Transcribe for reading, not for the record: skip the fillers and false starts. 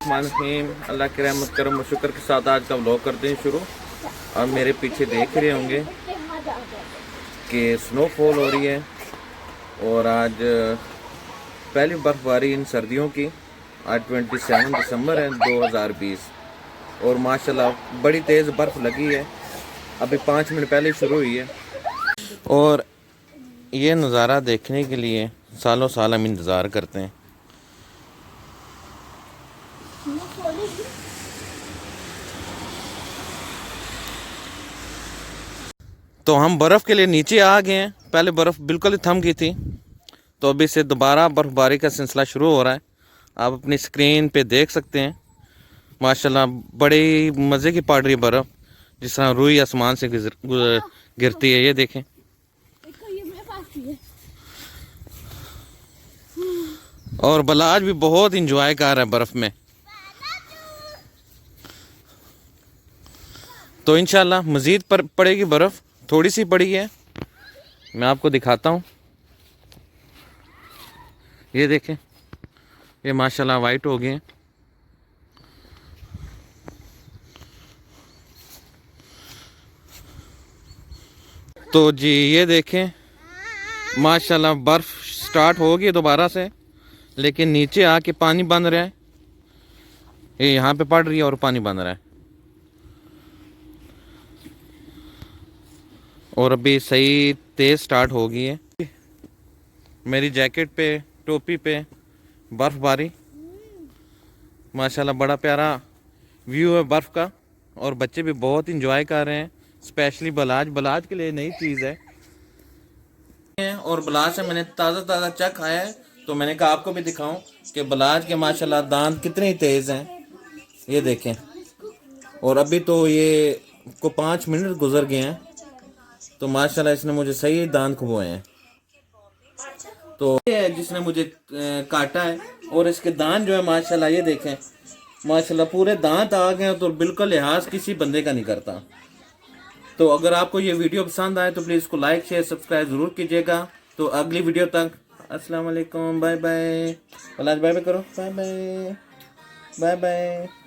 अल्लाह की रहमत करम और शुक्र के साथ आज का व्लॉग करते हैं शुरू। अब मेरे पीछे देख रहे होंगे कि स्नोफॉल हो रही है और आज पहली बर्फबारी इन सर्दियों की। आज 27 दिसंबर है 2020 और माशाल्लाह बड़ी तेज़ बर्फ़ लगी है। अभी 5 मिनट पहले शुरू हुई है और ये नज़ारा देखने के लिए सालों साल हम इंतज़ार करते हैं। तो हम बर्फ़ के लिए नीचे आ गए हैं। पहले बर्फ़ बिल्कुल ही थम गई थी, तो अभी से दोबारा बर्फ़बारी का सिलसिला शुरू हो रहा है। आप अपनी स्क्रीन पे देख सकते हैं माशाल्लाह बड़े मज़े की पड़ रही है बर्फ़, जिस तरह रुई आसमान से गिरती है। ये देखें, और बलाज भी बहुत इंजॉय कर रहा है बर्फ़ में। तो इंशाल्लाह मज़ीद पड़ेगी बर्फ़, थोड़ी सी पड़ी है, मैं आपको दिखाता हूँ। ये देखें, ये माशाल्लाह वाइट हो गए हैं। तो जी ये देखें माशाल्लाह बर्फ़ स्टार्ट हो गई दोबारा से, लेकिन नीचे आके पानी बन रहा है। ये यहाँ पे पड़ रही है और पानी बन रहा है, और अभी सही तेज़ स्टार्ट हो गई है। मेरी जैकेट पे, टोपी पे बर्फ़बारी, माशाल्लाह बड़ा प्यारा व्यू है बर्फ़ का, और बच्चे भी बहुत इंजॉय कर रहे हैं। स्पेशली बलाज के लिए नई चीज़ है। और बलाज से मैंने ताज़ा चक खाया है, तो मैंने कहा आपको भी दिखाऊं कि बलाज के माशाल्लाह दांत कितने तेज़ हैं। ये देखें, और अभी तो ये को 5 मिनट गुजर गए हैं, तो माशाल्लाह इसने मुझे सही दांत खुबोए हैं। तो ये है जिसने मुझे काटा है, और इसके दांत जो है माशाल्लाह ये देखें, माशाल्लाह पूरे दांत आ गए हैं, तो बिल्कुल लिहाज किसी बंदे का नहीं करता। तो अगर आपको ये वीडियो पसंद आए तो प्लीज़ इसको लाइक शेयर सब्सक्राइब ज़रूर कीजिएगा। तो अगली वीडियो तक अस्सलाम वालेकुम, बाय बाय। बाय बाय करो, बाय बाय, बाय बाय।